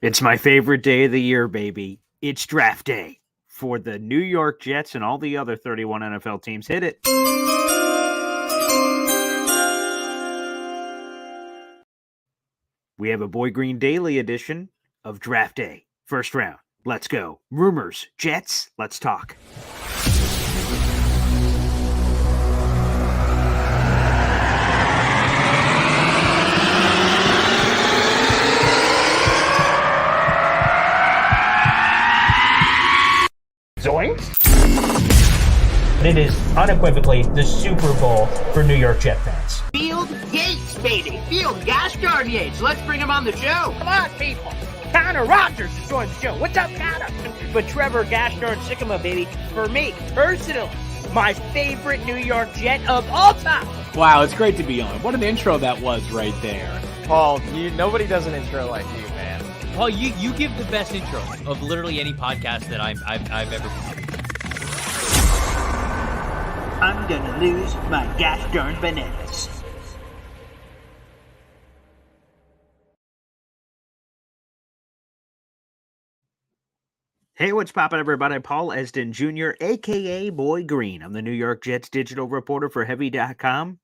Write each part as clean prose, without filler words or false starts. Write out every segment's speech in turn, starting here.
It's my favorite day of the year, baby. It's draft day for the New York Jets and all the other 31 NFL teams. Hit it. We have a Boy Green Daily edition of Draft Day. First round. Let's go. Rumors. Jets. Let's talk. Zoinks! It is unequivocally the Super Bowl for New York Jet fans. Field Yates, baby. Field Gosh darn Yates. Let's bring him on the show. Come on, people. Connor Rogers is joining the show. What's up, Connor? But Trevor Gosh darn Sycamore, baby, for me, personally, my favorite New York Jet of all time. Wow, it's great to be on. What an intro that was right there. Paul, nobody does an intro like you, man. Paul, you give the best intro of literally any podcast that I've ever been. I'm gonna lose my gosh darn bananas. Hey, what's poppin', everybody? Paul Esden Jr., a.k.a. Boy Green. I'm the New York Jets digital reporter for Heavy.com.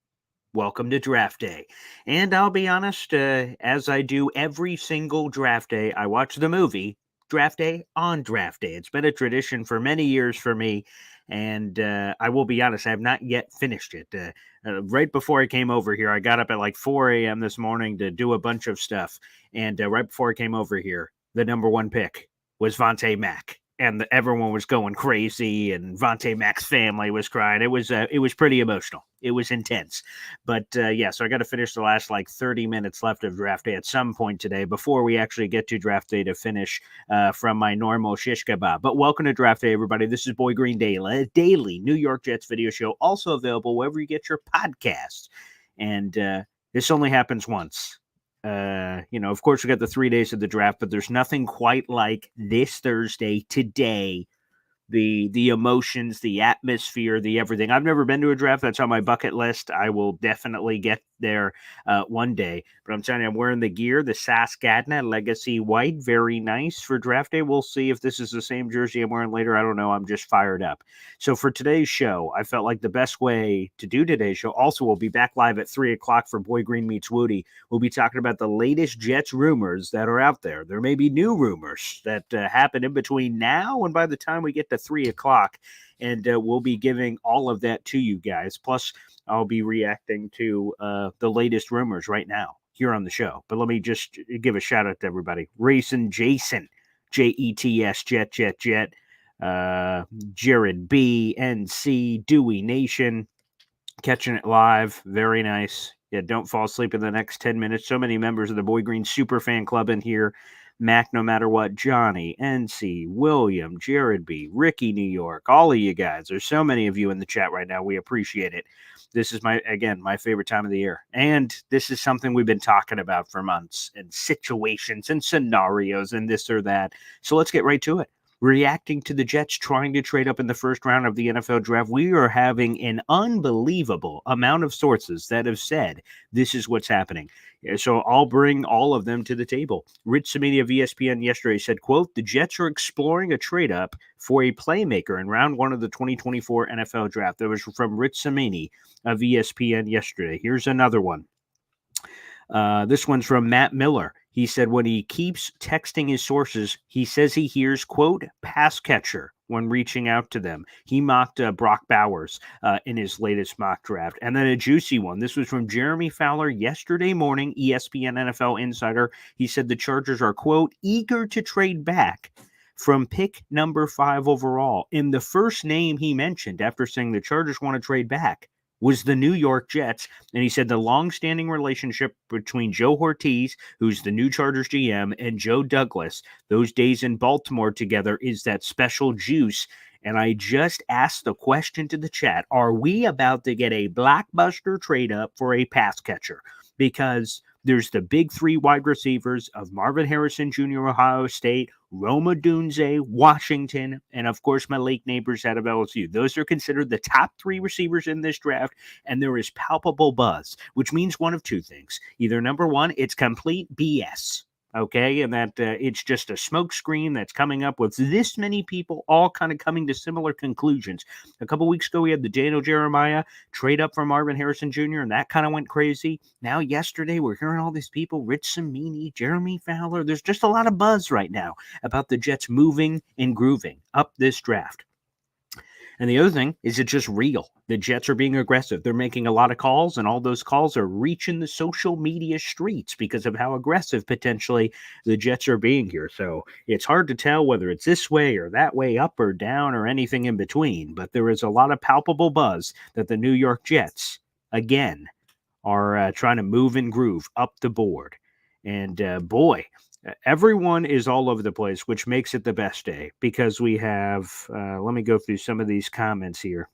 Welcome to Draft Day. And I'll be honest, as I do every single draft day, I watch the movie Draft Day on Draft Day. It's been a tradition for many years for me, and I will be honest, I have not yet finished it. Right before I came over here, I got up at like 4 a.m. this morning to do a bunch of stuff, and right before I came over here, the number one pick was Vontae Mack. And everyone was going crazy, and Vontae Mack's family was crying. It was pretty emotional. It was intense. But, yeah, so I got to finish the last, 30 minutes left of draft day at some point today before we actually get to draft day to finish from my normal shish kebab. But welcome to Draft Day, everybody. This is Boy Green Daily, a daily New York Jets video show, also available wherever you get your podcasts. And this only happens once. Of course, we got the 3 days of the draft, but there's nothing quite like this Thursday, today, the emotions, the atmosphere, the everything. I've never been to a draft. That's on my bucket list. I will definitely get there one day. But I'm telling you, I'm wearing the gear, the Saskatna Legacy White. Very nice for draft day. We'll see if this is the same jersey I'm wearing later. I don't know. I'm just fired up. So for today's show, I felt like the best way to do today's show, also we'll be back live at 3 o'clock for Boy Green Meets Woody. We'll be talking about the latest Jets rumors that are out there. There may be new rumors that happen in between now and by the time we get to 3 o'clock. And we'll be giving all of that to you guys. Plus, I'll be reacting to the latest rumors right now here on the show. But let me just give a shout out to everybody. Racing Jason, Jets, Jet, Jared B, NC, Dewey Nation, catching it live. Very nice. Yeah, don't fall asleep in the next 10 minutes. So many members of the Boy Green Super Fan Club in here. Mac, no matter what, Johnny, NC, William, Jared B, Ricky, New York, all of you guys. There's so many of you in the chat right now. We appreciate it. This is my favorite time of the year. And this is something we've been talking about for months, and situations and scenarios and this or that. So let's get right to it. Reacting to the Jets trying to trade up in the first round of the NFL draft, we are having an unbelievable amount of sources that have said this is what's happening. So I'll bring all of them to the table. Rich Cimini of ESPN yesterday said, quote, the Jets are exploring a trade up for a playmaker in round one of the 2024 NFL draft. That was from Rich Cimini of ESPN yesterday. Here's another one. This one's from Matt Miller. He said when he keeps texting his sources, he says he hears, quote, pass catcher when reaching out to them. He mocked Brock Bowers in his latest mock draft. And then a juicy one. This was from Jeremy Fowler yesterday morning, ESPN NFL Insider. He said the Chargers are, quote, eager to trade back from pick number 5 overall. And the first name he mentioned after saying the Chargers want to trade back was the New York Jets. And he said the long-standing relationship between Joe Ortiz, who's the new Chargers GM, and Joe Douglas, those days in Baltimore together, is that special juice. And I just asked the question to the chat, are we about to get a blockbuster trade up for a pass catcher? Because there's the big 3 wide receivers of Marvin Harrison Jr., Ohio State, Rome Odunze, Washington, and of course Malik Neighbors out of LSU. Those are considered the top 3 receivers in this draft, and there is palpable buzz, which means one of two things. Either number one, it's complete BS, okay, and that it's just a smokescreen that's coming up with this many people all kind of coming to similar conclusions. A couple weeks ago, we had the Daniel Jeremiah trade up from Marvin Harrison Jr., and that kind of went crazy. Now, yesterday, we're hearing all these people, Rich Cimini, Jeremy Fowler. There's just a lot of buzz right now about the Jets moving and grooving up this draft. And the other thing is it's just real. The Jets are being aggressive. They're making a lot of calls, and all those calls are reaching the social media streets because of how aggressive potentially the Jets are being here. So it's hard to tell whether it's this way or that way, up or down, or anything in between. But there is a lot of palpable buzz that the New York Jets, again, are trying to move and groove up the board. And boy, everyone is all over the place, which makes it the best day because we have, let me go through some of these comments here.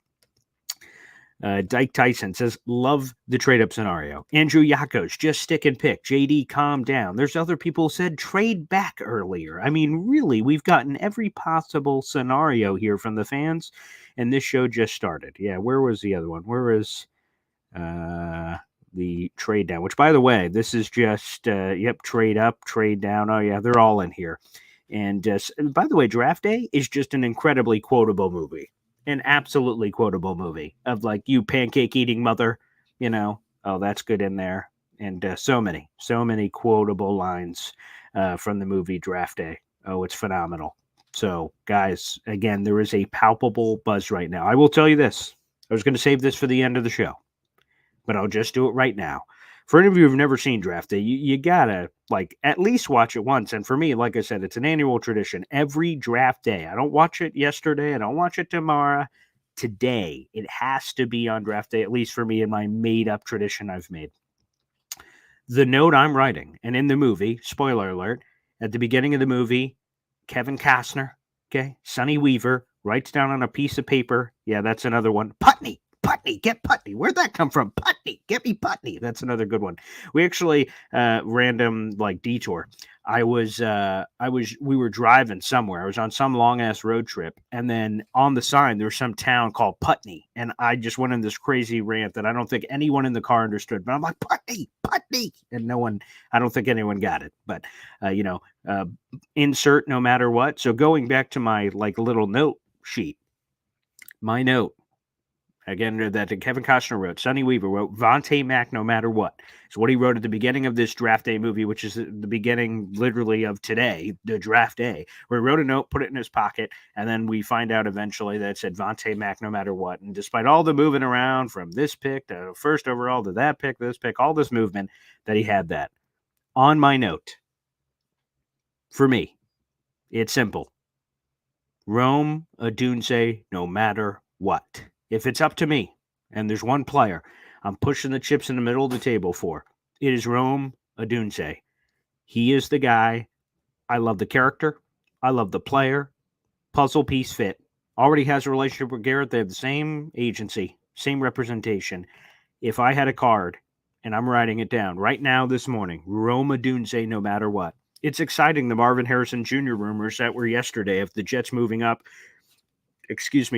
Dyke Tyson says, love the trade-up scenario. Andrew Yakos, just stick and pick. JD, calm down. There's other people who said trade back earlier. I mean, really, we've gotten every possible scenario here from the fans, and this show just started. Yeah, where was the other one? Where is the trade down? Which, by the way, this is just, trade up, trade down. Oh, yeah, they're all in here. And by the way, Draft Day is just an incredibly quotable movie. An absolutely quotable movie of like, you pancake eating mother, oh, that's good in there. And so many quotable lines from the movie Draft Day. Oh, it's phenomenal. So guys, again, there is a palpable buzz right now. I will tell you this. I was going to save this for the end of the show, but I'll just do it right now. For any of you who've never seen Draft Day, you gotta at least watch it once. And for me, like I said, it's an annual tradition. Every Draft Day, I don't watch it yesterday, I don't watch it tomorrow. Today, it has to be on Draft Day, at least for me, in my made-up tradition I've made. The note I'm writing, and in the movie, spoiler alert, at the beginning of the movie, Kevin Costner, Sonny Weaver, writes down on a piece of paper, yeah, that's another one, Putney, get Putney. Where'd that come from? Putney, get me Putney. That's another good one. We actually, random detour. We were driving somewhere. I was on some long ass road trip. And then on the sign, there was some town called Putney. And I just went in this crazy rant that I don't think anyone in the car understood. But I'm like, Putney. And I don't think anyone got it. But, insert no matter what. So going back to my little note sheet, my note. Again, that Kevin Costner wrote, Sonny Weaver wrote, Vontae Mack no matter what. It's what he wrote at the beginning of this Draft Day movie, which is the beginning literally of today, the Draft Day, where he wrote a note, put it in his pocket, and then we find out eventually that it said Vontae Mack no matter what. And despite all the moving around from this pick to first overall to that pick, this pick, all this movement, that he had that. On my note, for me, it's simple. Rome Odunze no matter what. If it's up to me, and there's one player I'm pushing the chips in the middle of the table for, it is Rome Odunze. He is the guy. I love the character. I love the player. Puzzle piece fit. Already has a relationship with Garrett. They have the same agency, same representation. If I had a card, and I'm writing it down right now this morning, Rome Odunze no matter what. It's exciting, the Marvin Harrison Jr. rumors that were yesterday of the Jets moving up,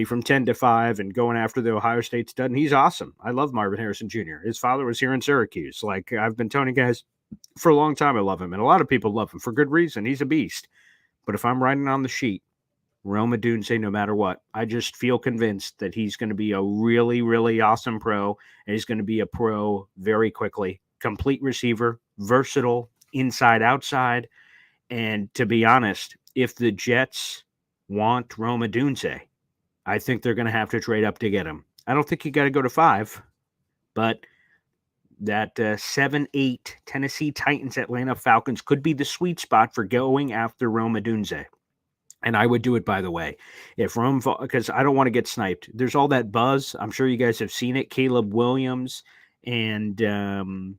from 10 to 5 and going after the Ohio State stud. And he's awesome. I love Marvin Harrison Jr. His father was here in Syracuse. I've been telling you guys for a long time, I love him. And a lot of people love him for good reason. He's a beast. But if I'm writing on the sheet, Rome Odunze no matter what, I just feel convinced that he's going to be a really, really awesome pro. And he's going to be a pro very quickly. Complete receiver, versatile, inside, outside. And to be honest, if the Jets want Rome Odunze, I think they're going to have to trade up to get him. I don't think you got to go to 5, but that 7-8 Tennessee Titans, Atlanta Falcons could be the sweet spot for going after Rome Odunze. And I would do it, by the way, if Rome, because I don't want to get sniped. There's all that buzz. I'm sure you guys have seen it. Caleb Williams and Rome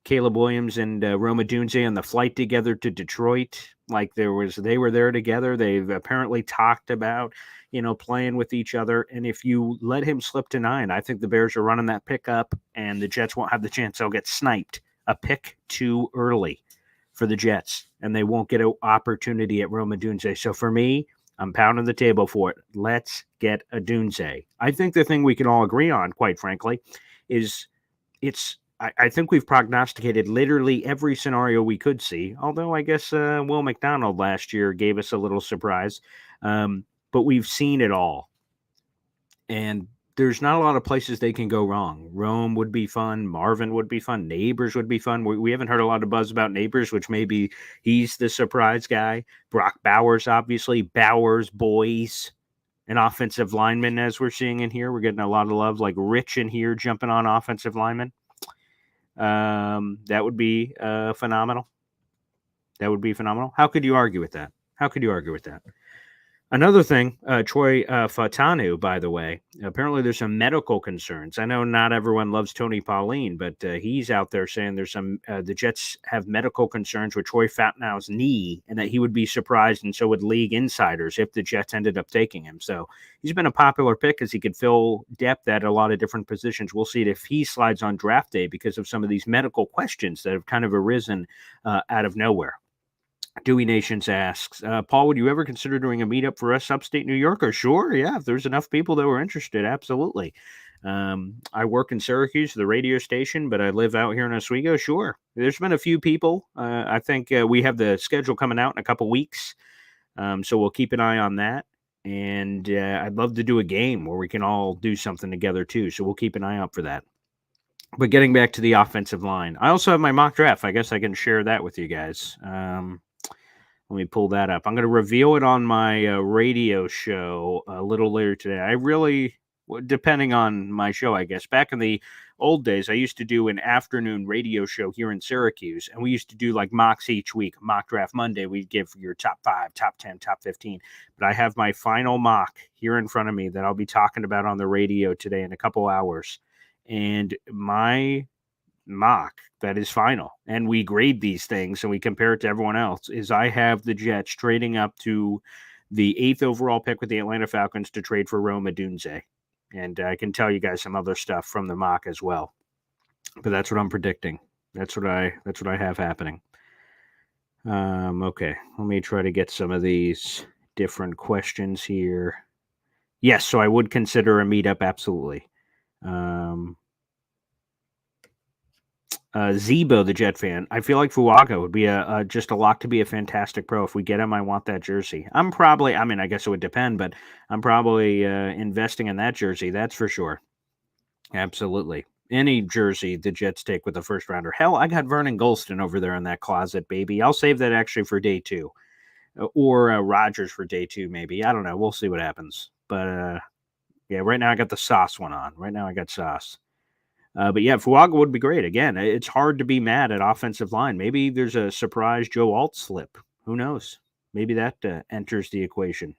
Odunze on the flight together to Detroit. They were there together. They've apparently talked about, playing with each other. And if you let him slip to 9, I think the Bears are running that pick up and the Jets won't have the chance. They'll get sniped a pick too early for the Jets and they won't get an opportunity at Rome Odunze. So for me, I'm pounding the table for it. Let's get Odunze. I think the thing we can all agree on, quite frankly, is it's I think we've prognosticated literally every scenario we could see. Although I guess Will McDonald last year gave us a little surprise, but we've seen it all, and there's not a lot of places they can go wrong. Rome would be fun. Marvin would be fun. Neighbors would be fun. We haven't heard a lot of buzz about Neighbors, which maybe he's the surprise guy. Brock Bowers, obviously. Bowers, boys, an offensive lineman, as we're seeing in here. We're getting a lot of love, like Rich in here jumping on offensive linemen. That would be phenomenal. That would be phenomenal. How could you argue with that? How could you argue with that? Another thing, Troy Fautanu, by the way, apparently there's some medical concerns. I know not everyone loves Tony Pauline, but he's out there saying there's some, the Jets have medical concerns with Troy Fautanu's knee, and that he would be surprised, and so would league insiders, if the Jets ended up taking him. So he's been a popular pick because he could fill depth at a lot of different positions. We'll see if he slides on draft day because of some of these medical questions that have kind of arisen out of nowhere. Dewey Nations asks, Paul, would you ever consider doing a meetup for us upstate New Yorker? Sure, yeah, if there's enough people that were interested, absolutely. I work in Syracuse, the radio station, but I live out here in Oswego. Sure, there's been a few people. I think we have the schedule coming out in a couple weeks, so we'll keep an eye on that. And I'd love to do a game where we can all do something together too, so we'll keep an eye out for that. But getting back to the offensive line, I also have my mock draft. I guess I can share that with you guys. Let me pull that up. I'm going to reveal it on my radio show a little later today. I really, depending on my show, I guess. Back in the old days, I used to do an afternoon radio show here in Syracuse, and we used to do like mocks each week. Mock Draft Monday, we'd give your top 5, top 10, top 15. But I have my final mock here in front of me that I'll be talking about on the radio today in a couple hours. And my mock that is final, and we grade these things and we compare it to everyone else, is I have the Jets trading up to the 8th overall pick with the Atlanta Falcons to trade for Rome Odunze. And I can tell you guys some other stuff from the mock as well, but that's what I'm predicting. That's what I have happening. Okay, let me try to get some of these different questions here. Yes, so I would consider a meetup, absolutely. Zebo, the Jet fan, I feel like Fuaga would be just a lock to be a fantastic pro. If we get him, I want that jersey. I guess it would depend, but I'm probably investing in that jersey. That's for sure. Absolutely. Any jersey the Jets take with the first rounder. Hell, I got Vernon Golston over there in that closet, baby. I'll save that actually for day 2. Or Rodgers for day 2, maybe. I don't know. We'll see what happens. But, yeah, right now I got the Sauce one on. Right now I got Sauce. But yeah, Fuaga would be great. Again, it's hard to be mad at offensive line. Maybe there's a surprise Joe Alt slip. Who knows? Maybe that enters the equation.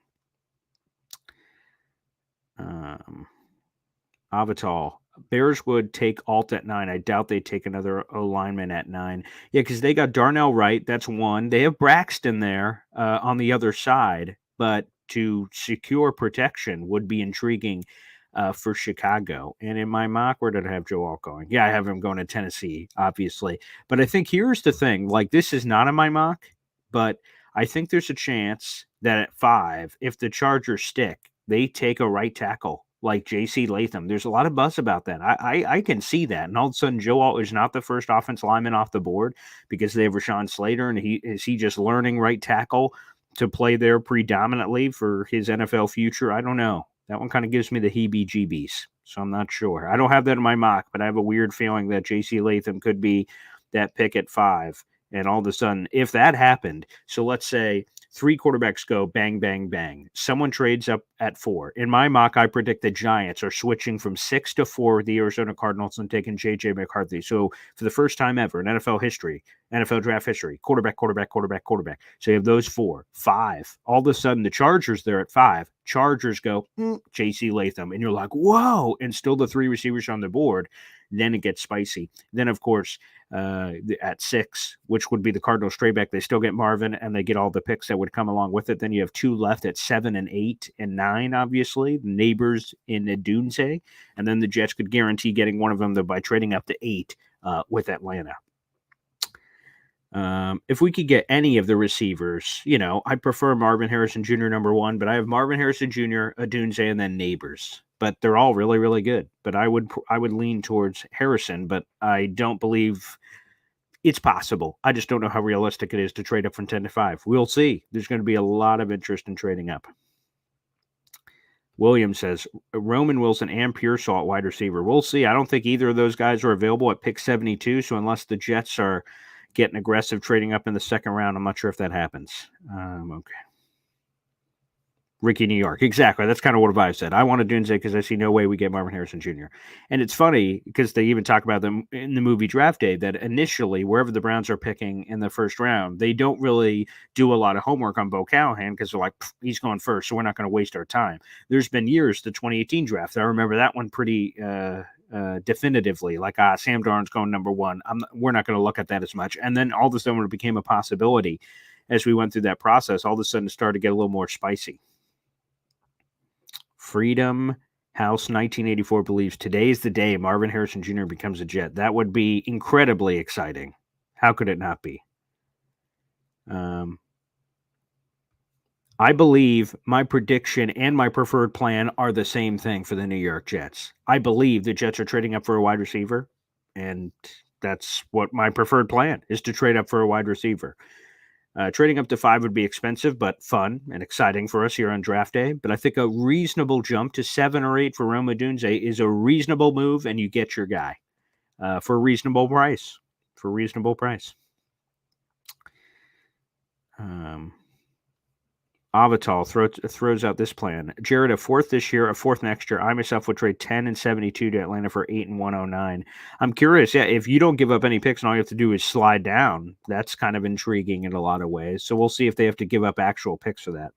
Avatal. Bears would take Alt at 9. I doubt they'd take another O-lineman at 9. Yeah, because they got Darnell Wright. That's one. They have Braxton there on the other side. But to secure protection would be intriguing for Chicago. And in my mock, where did I have Joe Alt going? Yeah, I have him going to Tennessee, obviously. But I think here's the thing. Like, this is not in my mock, but I think there's a chance that at 5, if the Chargers stick, they take a right tackle like J.C. Latham. There's a lot of buzz about that. I can see that. And all of a sudden, Joe Alt is not the first offensive lineman off the board because they have Rashawn Slater, and is he just learning right tackle to play there predominantly for his NFL future? I don't know. That one kind of gives me the heebie-jeebies, so I'm not sure. I don't have that in my mock, but I have a weird feeling that J.C. Latham could be that pick at 5. And all of a sudden, if that happened, so let's say 3 quarterbacks go bang, bang, bang. Someone trades up at 4. In my mock, I predict the Giants are switching from 6 to 4 with the Arizona Cardinals and taking J.J. McCarthy. So for the first time ever in NFL history, NFL draft history, quarterback. So you have those 4. 5. All of a sudden, the Chargers there at 5. Chargers go, J.C. Latham. And you're like, whoa. And still the 3 receivers on the board. Then it gets spicy. Then, of course, at 6, which would be the Cardinals straight back, they still get Marvin, and they get all the picks that would come along with it. Then you have 2 left at 7 and 8 and 9, obviously. The Neighbors in Odunze. And then the Jets could guarantee getting one of them by trading up to 8 with Atlanta. If we could get any of the receivers, I prefer Marvin Harrison Jr. number 1, but I have Marvin Harrison Jr., Odunze, and then Neighbors. but they're all really, really good. But I would lean towards Harrison, but I don't believe it's possible. I just don't know how realistic it is to trade up from 10 to 5. We'll see. There's going to be a lot of interest in trading up. William says Roman Wilson and Pearsall wide receiver. We'll see. I don't think either of those guys are available at pick 72. So unless the Jets are getting aggressive trading up in the second round, I'm not sure if that happens. Okay. Ricky New York. Exactly. That's kind of what I said. I want a Dunze because I see no way we get Marvin Harrison Jr. And it's funny because they even talk about them in the movie Draft Day that initially, wherever the Browns are picking in the first round, they don't really do a lot of homework on Bo Callahan because they're like, he's going first, so we're not going to waste our time. There's been years, the 2018 draft. I remember that one pretty definitively, like Sam Darnold's going number one. We're not going to look at that as much. And then all of a sudden, when it became a possibility as we went through that process, all of a sudden it started to get a little more spicy. Freedom House 1984 believes today is the day Marvin Harrison Jr. becomes a Jet. That would be incredibly exciting. How could it not be? I believe my prediction and my preferred plan are the same thing for the New York Jets. I believe the Jets are trading up for a wide receiver, and that's what my preferred plan is, to trade up for a wide receiver. Trading up to 5 would be expensive, but fun and exciting for us here on Draft Day. But I think a reasonable jump to 7 or 8 for Rome Odunze is a reasonable move, and you get your guy for a reasonable price. Avatal throws out this plan. Jared, a 4th this year, a 4th next year. I myself would trade 10 and 72 to Atlanta for 8 and 109. I'm curious, if you don't give up any picks and all you have to do is slide down, that's kind of intriguing in a lot of ways. So we'll see if they have to give up actual picks for that.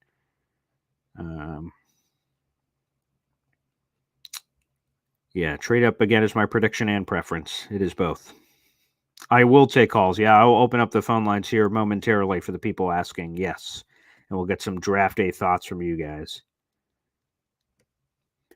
Trade up again is my prediction and preference. It is both. I will take calls. I'll open up the phone lines here momentarily for the people asking. Yes. And we'll get some Draft Day thoughts from you guys.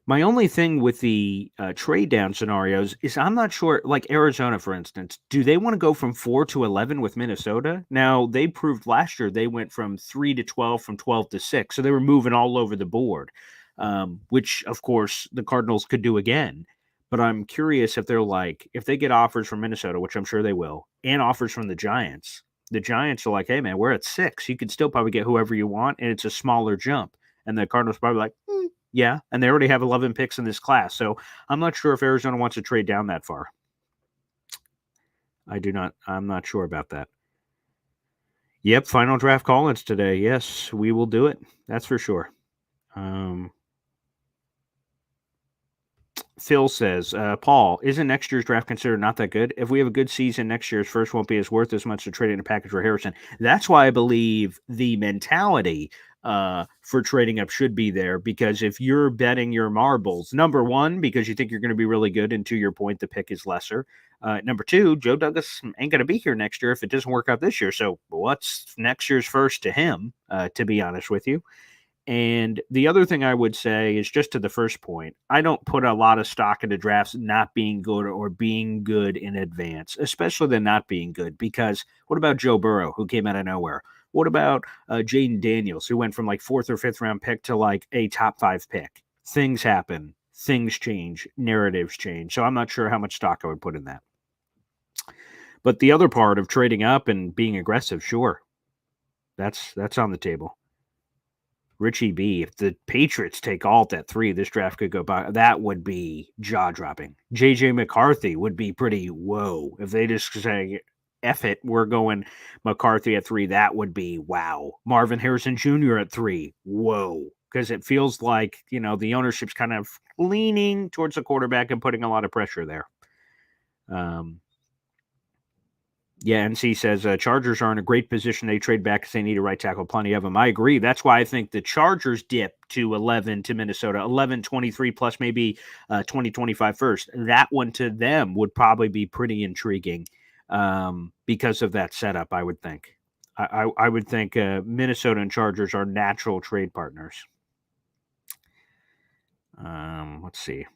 My only thing with the trade down scenarios is I'm not sure, like Arizona, for instance, do they want to go from 4 to 11 with Minnesota? Now, they proved last year they went from 3 to 12, from 12 to 6. So they were moving all over the board, which, of course, the Cardinals could do again. But I'm curious if if they get offers from Minnesota, which I'm sure they will, and offers from the Giants are like, hey, man, we're at 6. You can still probably get whoever you want, and it's a smaller jump. And the Cardinals probably like, yeah. And they already have 11 picks in this class. So I'm not sure if Arizona wants to trade down that far. I'm not sure about that. Yep, final draft call-ins today. Yes, we will do it. That's for sure. Phil says, Paul, isn't next year's draft considered not that good? If we have a good season, next year's first won't be as worth as much to trade in a package for Harrison. That's why I believe the mentality for trading up should be there, because if you're betting your marbles, number one, because you think you're going to be really good, and to your point, the pick is lesser. Number two, Joe Douglas ain't going to be here next year if it doesn't work out this year. So what's next year's first to him, to be honest with you? And the other thing I would say is, just to the first point, I don't put a lot of stock into drafts not being good or being good in advance, especially the not being good, because what about Joe Burrow, who came out of nowhere? What about Jaden Daniels, who went from like 4th or 5th round pick to like a top 5 pick? Things happen, things change, narratives change. So I'm not sure how much stock I would put in that. But the other part of trading up and being aggressive, sure, that's on the table. Richie B, if the Patriots take Alt at 3, this draft could go by. That would be jaw-dropping. J.J. McCarthy would be pretty whoa. If they just say, F it, we're going McCarthy at 3, that would be wow. Marvin Harrison Jr. at 3, whoa. Because it feels like, the ownership's kind of leaning towards the quarterback and putting a lot of pressure there. NC says Chargers are in a great position. They trade back because they need a right tackle. Plenty of them. I agree. That's why I think the Chargers dip to 11 to Minnesota, 11, 23 plus maybe 20, 25 first. That one to them would probably be pretty intriguing because of that setup, I would think. I would think Minnesota and Chargers are natural trade partners. Let's see.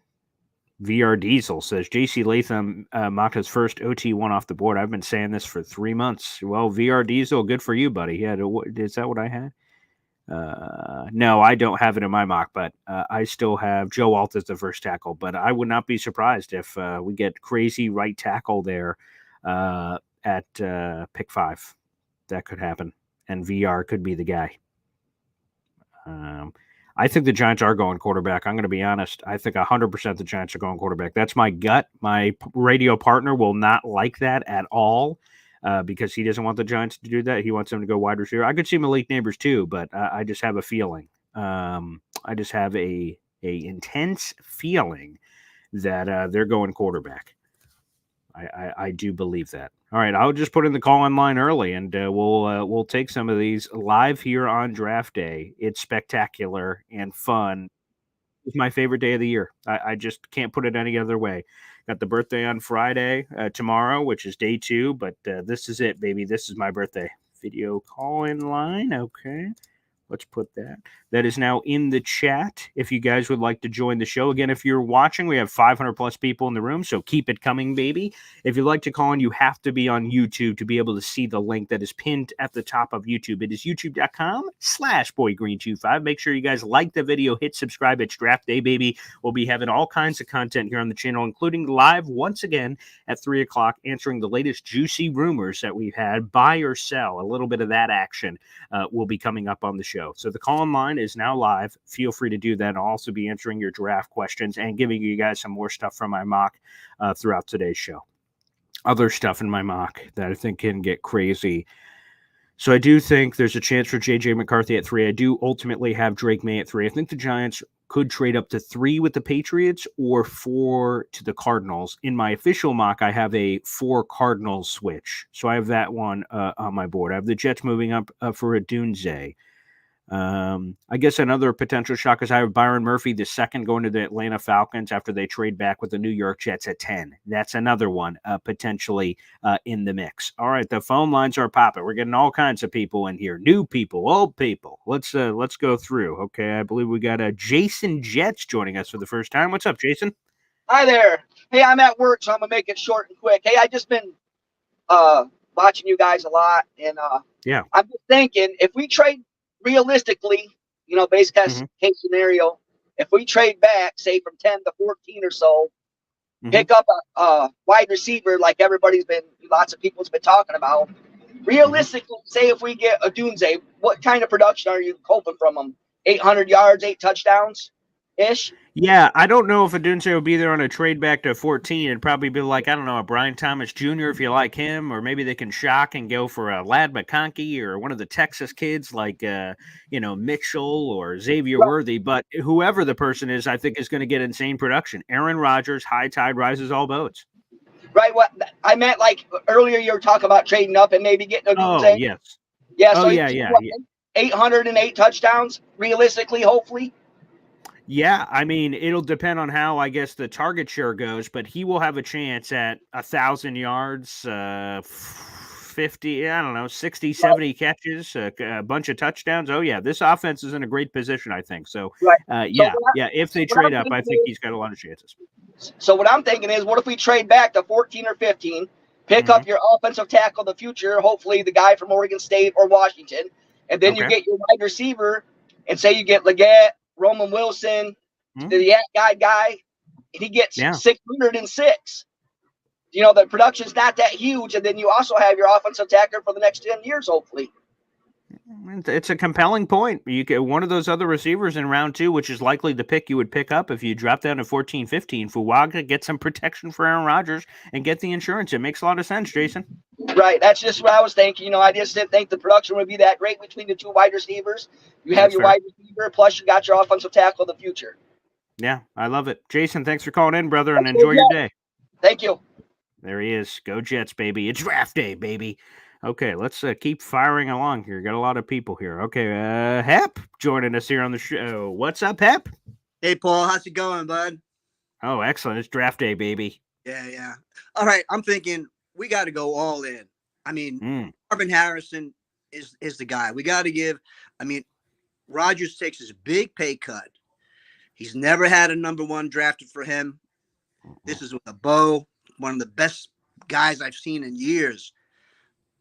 VR Diesel says JC Latham Maka's first OT1 off the board. I've been saying this for 3 months. Well, VR Diesel, good for you, buddy. Yeah, is that what I had? No, I don't have it in my mock, but I still have Joe Alt as the first tackle. But I would not be surprised if we get crazy right tackle there at pick 5. That could happen, and VR could be the guy. I think the Giants are going quarterback. I'm going to be honest. I think 100% the Giants are going quarterback. That's my gut. My radio partner will not like that at all because he doesn't want the Giants to do that. He wants them to go wide receiver. I could see Malik Neighbors too, but I just have a feeling. I just have a intense feeling that they're going quarterback. I do believe that. All right, I'll just put in the call-in line early, and we'll take some of these live here on draft day. It's spectacular and fun. It's my favorite day of the year. I just can't put it any other way. Got the birthday on Friday, tomorrow, which is day 2, but this is it, baby. This is my birthday. Video call-in line, okay. Let's put that. That is now in the chat if you guys would like to join the show. Again, if you're watching, we have 500 plus people in the room, so keep it coming, baby. If you'd like to call in, you have to be on YouTube to be able to see the link that is pinned at the top of YouTube. It is youtube.com/boygreen25. Make sure you guys like the video, hit subscribe. It's draft day, baby. We'll be having all kinds of content here on the channel, including live once again at 3 o'clock, answering the latest juicy rumors that we've had. Buy or sell, a little bit of that action will be coming up on the show. So the call-in line is now live. Feel free to do that. I'll also be answering your draft questions and giving you guys some more stuff from my mock throughout today's show. Other stuff in my mock that I think can get crazy. So I do think there's a chance for J.J. McCarthy at 3. I do ultimately have Drake May at 3. I think the Giants could trade up to 3 with the Patriots or 4 to the Cardinals. In my official mock, I have a 4 Cardinals switch. So I have that one on my board. I have the Jets moving up for a Dunze. I guess another potential shock is I have Byron Murphy the second going to the Atlanta Falcons after they trade back with the New York Jets at 10. That's another one potentially in the mix. All right, the phone lines are popping. We're getting all kinds of people in here, new people, old people. Let's go through. Okay, I believe we got Jason Jets joining us for the first time. What's up, Jason? Hi there. Hey, I'm at work, so I'm gonna make it short and quick. Hey, I just been watching you guys a lot, and yeah, I'm just thinking if we trade realistically, base case scenario, if we trade back, say from 10 to 14 or so, pick up a wide receiver like lots of people's been talking about. Realistically, say if we get a Dunze, what kind of production are you hoping from him? 800 yards, 8 touchdowns ish? Yeah, I don't know if Adunze will be there on a trade back to 14. It'd probably be like, I don't know, a Brian Thomas Jr. if you like him, or maybe they can shock and go for a Ladd McConkey or one of the Texas kids like, Mitchell or Xavier Worthy. But whoever the person is, I think is going to get insane production. Aaron Rodgers, high tide rises all boats. Right. What I meant, like earlier, you were talking about trading up and maybe getting a Dunze. Oh, yes. Yeah. Oh, So yeah. 808 touchdowns, realistically, hopefully. Yeah, I mean, it'll depend on how, I guess, the target share goes, but he will have a chance at 1,000 yards, 50, 60, 70 catches, a bunch of touchdowns. Oh, yeah, this offense is in a great position, I think. So, if they trade up, I think he's got a lot of chances. So what I'm thinking is, what if we trade back to 14 or 15, pick up your offensive tackle of the future, hopefully the guy from Oregon State or Washington, and then you get your wide receiver, and say you get Leggett, Roman Wilson, the Yak guy, and he gets 606. The production's not that huge, and then you also have your offensive tackle for the next 10 years, hopefully. It's a compelling point. You get one of those other receivers in round 2, which is likely the pick you would pick up if you drop down to 14, 15. Fuaga, get some protection for Aaron Rodgers and get the insurance. It makes a lot of sense, Jason. Right. That's just what I was thinking. I just didn't think the production would be that great between the 2 wide receivers. You have your wide receiver, plus you got your offensive tackle of the future. Yeah, I love it. Jason, thanks for calling in, brother, and enjoy your day. Thank you. There he is. Go Jets, baby. It's draft day, baby. Okay, let's keep firing along here. Got a lot of people here. Okay, Hep joining us here on the show. What's up, Hep? Hey, Paul. How's it going, bud? Oh, excellent. It's draft day, baby. Yeah. All right, I'm thinking we got to go all in. I mean, Marvin Harrison is the guy. We got to give – Rodgers takes his big pay cut. He's never had a number 1 drafted for him. This is with a bow, one of the best guys I've seen in years.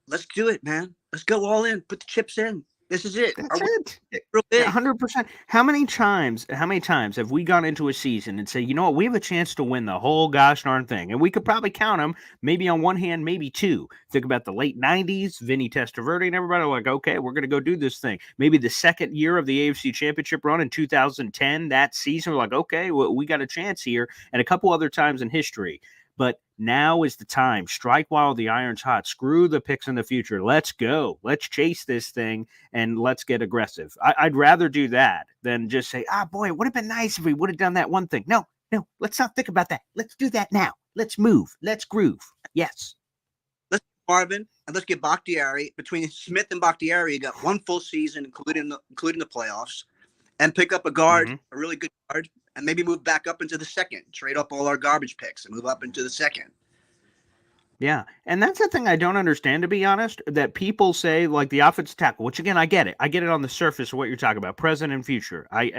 Let's do it, man. Let's go all in. Put the chips in. This is it. That's Are we it. real big? 100%. How many times have we gone into a season and say, you know what, we have a chance to win the whole gosh darn thing? And we could probably count them maybe on one hand, maybe two. Think about the late 90s, Vinny Testaverde and everybody like, okay, we're going to go do this thing. Maybe the second year of the AFC Championship run in 2010, that season, we're like, okay, well, we got a chance here. And a couple other times in history. But now is the time. Strike while the iron's hot. Screw the picks in the future. Let's go. Let's chase this thing and let's get aggressive. I'd rather do that than just say, boy, it would have been nice if we would have done that one thing. No, let's not think about that. Let's do that now. Let's move. Let's groove. Yes. Let's get Marvin and let's get Bakhtiari. Between Smith and Bakhtiari, you got one full season, including the playoffs, and pick up a guard, a really good guard, and maybe move back up into the second. Trade up all our garbage picks and move up into the second. Yeah, and that's the thing I don't understand, to be honest, that people say, like, the offensive tackle, which, again, I get it. I get it on the surface of what you're talking about, present and future. I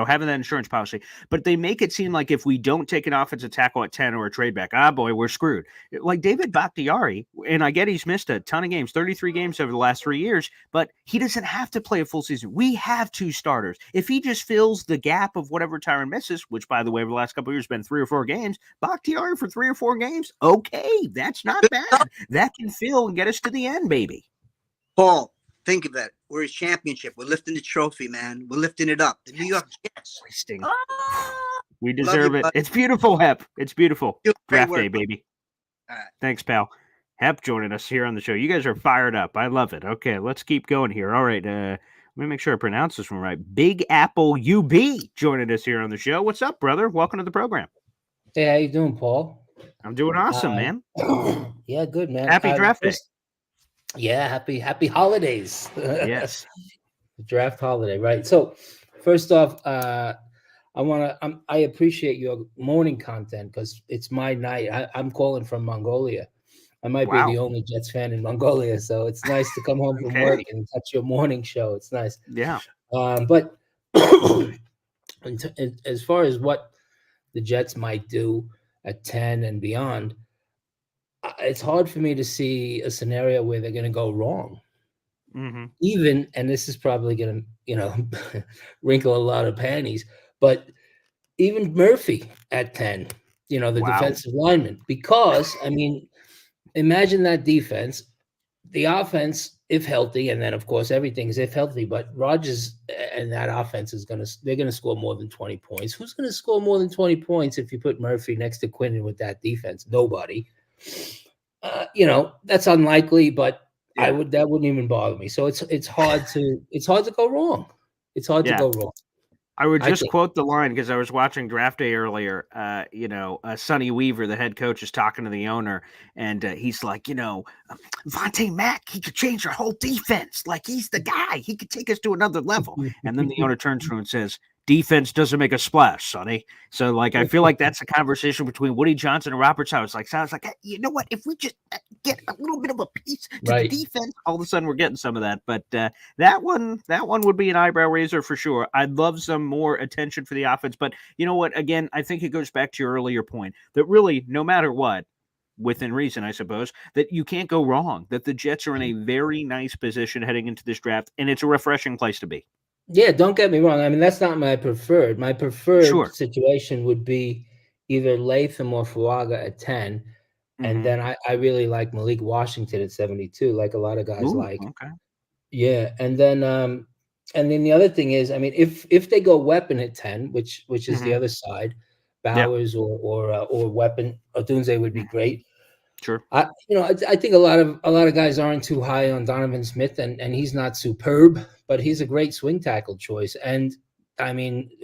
having that insurance policy. But they make it seem like if we don't take an offensive tackle at 10 or a trade back, boy, we're screwed. Like David Bakhtiari, and I get he's missed a ton of games, 33 games over the last 3 years, but he doesn't have to play a full season. We have two starters. If he just fills the gap of whatever Tyron misses, which, by the way, over the last couple of years has been 3 or 4 games, Bakhtiari for 3 or 4 games, okay, that's not bad. That can fill and get us to the end, baby. Paul, think of it. We're a championship. We're lifting the trophy, man. We're lifting it up. The New York Jets. We deserve it. It's beautiful, Hep. It's beautiful. Draft day, baby. All right. Thanks, pal. Hep joining us here on the show. You guys are fired up. I love it. Okay, let's keep going here. All right. Let me make sure I pronounce this one right. Big Apple UB joining us here on the show. What's up, brother? Welcome to the program. Hey, how you doing, Paul? I'm doing awesome, man. Yeah, good, man. Happy draft day. Yeah, happy holidays. Yes. Draft holiday, right? So, first off, I appreciate your morning content because it's my night. I'm calling from Mongolia. I might be the only Jets fan in Mongolia, so it's nice to come home from work and catch your morning show. It's nice. Yeah. But as far as what the Jets might do at 10 and beyond, it's hard for me to see a scenario where they're going to go wrong. Mm-hmm. Even, and this is probably going to, wrinkle a lot of panties, but even Murphy at 10, the defensive lineman, because, imagine that defense, the offense, if healthy, and then of course everything's if healthy, but Rodgers and that offense they're going to score more than 20 points. Who's going to score more than 20 points if you put Murphy next to Quinnen with that defense? Nobody. That's unlikely, but that wouldn't even bother me. So it's hard to go wrong. It's hard to go wrong. I would just quote the line because I was watching Draft Day earlier. Sonny Weaver, the head coach, is talking to the owner, and he's like, Vontae Mack, he could change our whole defense. Like, he's the guy. He could take us to another level. And then the owner turns to him and says, defense doesn't make a splash, Sonny. So, I feel like that's a conversation between Woody Johnson and Robert Sowers. Sounds like, hey, you know what? If we just get a little bit of a piece to the defense, all of a sudden we're getting some of that. But that one would be an eyebrow raiser for sure. I'd love some more attention for the offense. But you know what? Again, I think it goes back to your earlier point that really, no matter what, within reason, I suppose, that you can't go wrong, that the Jets are in a very nice position heading into this draft, and it's a refreshing place to be. Yeah, don't get me wrong. That's not my preferred. My preferred situation would be either Latham or Fuaga at 10. And then I really like Malik Washington at 72, like a lot of guys like. Okay. Yeah. And then the other thing is, if they go weapon at 10, which is the other side, Bowers or weapon, Odunze would be great. Sure. I think a lot of guys aren't too high on Donovan Smith, and he's not superb, but he's a great swing tackle choice. And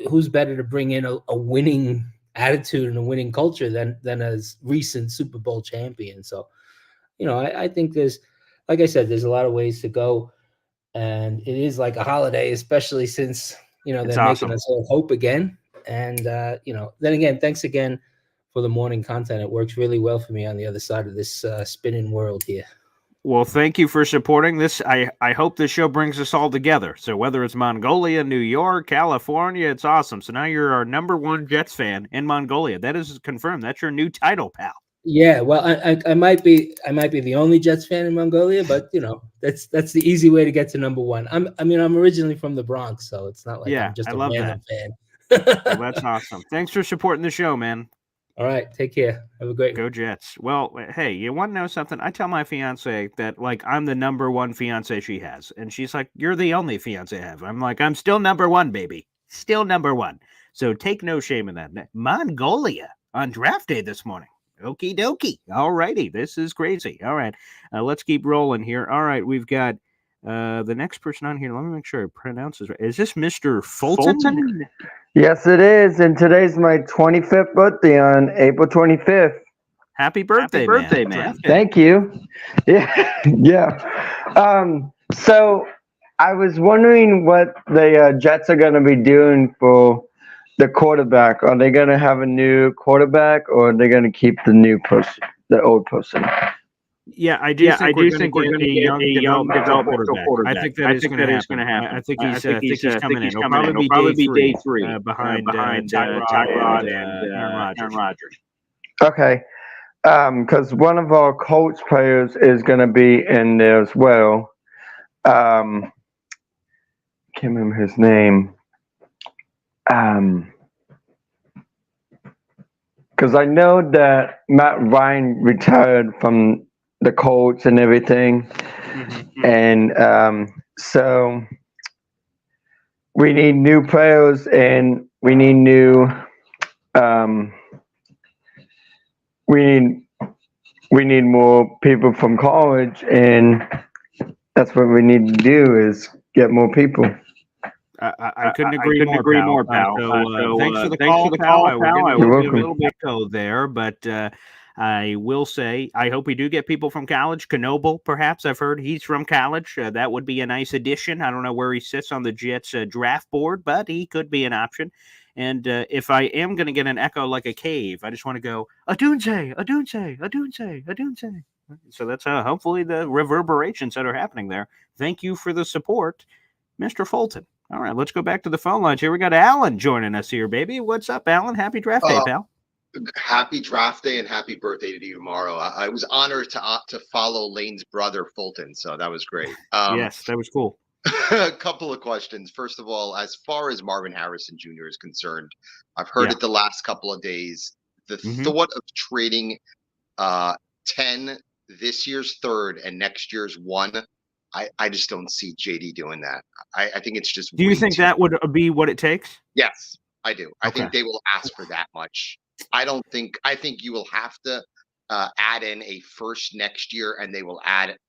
who's better to bring in a winning attitude and a winning culture than a recent Super Bowl champion? So, I think there's a lot of ways to go, and it is like a holiday, especially since they're making us all hope again. And then again, thanks again for the morning content. It works really well for me on the other side of this spinning world here. Well, thank you for supporting this. I hope this show brings us all together. So whether it's Mongolia, New York, California, it's awesome. So now you're our number one Jets fan in Mongolia. That is confirmed. That's your new title, pal. Yeah, well, I might be the only Jets fan in Mongolia, but that's the easy way to get to number one. I'm originally from the Bronx, so it's not like I'm just a random fan. Well, that's awesome. Thanks for supporting the show, man. All right, take care. Have a great Go Jets. Well, hey, you want to know something? I tell my fiance that like I'm the number one fiance she has, and she's like, "You're the only fiance I have." I'm like, "I'm still number one, baby. Still number one." So take no shame in that. Mongolia on draft day this morning. Okie dokie. All righty. This is crazy. All right. Let's keep rolling here. All right. We've got the next person on here. Let me make sure I pronounce this right. Is this Mr. Fulton? Yes, it is. And today's my 25th birthday on April 25th. Happy birthday, man. Thank you. Yeah. So I was wondering what the Jets are going to be doing for the quarterback. Are they going to have a new quarterback, or are they going to keep the old person? Yeah, I do think we're going to get a young developmental quarterback. I think that is going to happen. I think he's coming in. He'll probably be day three behind Tyrod and Aaron Rodgers. Okay. Because one of our Colts players is going to be in there as well. Can't remember his name. Because I know that Matt Ryan retired from the Colts and everything, and so we need new players, and we need new. We need more people from college, and that's what we need to do is get more people. I couldn't agree more, pal. Thanks for the call, pal. We're going to a little bit echo there, but I will say I hope we do get people from college. Knoble, perhaps. I've heard he's from college. That would be a nice addition. I don't know where he sits on the Jets draft board, but he could be an option. And if I am going to get an echo like a cave, I just want to go, Adunze, Adunze, Adunze, Adunze. So that's hopefully the reverberations that are happening there. Thank you for the support, Mr. Fulton. All right, let's go back to the phone lines here. We got Alan joining us here, baby. What's up, Alan? Happy draft day, pal. Happy draft day and happy birthday to you tomorrow. I was honored to follow Lane's brother, Fulton, so that was great. Yes, that was cool. A couple of questions. First of all, as far as Marvin Harrison Jr. is concerned, I've heard it the last couple of days. The thought of trading 10 this year's third and next year's 1, I just don't see JD doing that. I think it's just. Do you think that would be what it takes? Yes, I do. I think they will ask for that much. I think you will have to add in a first next year, and they will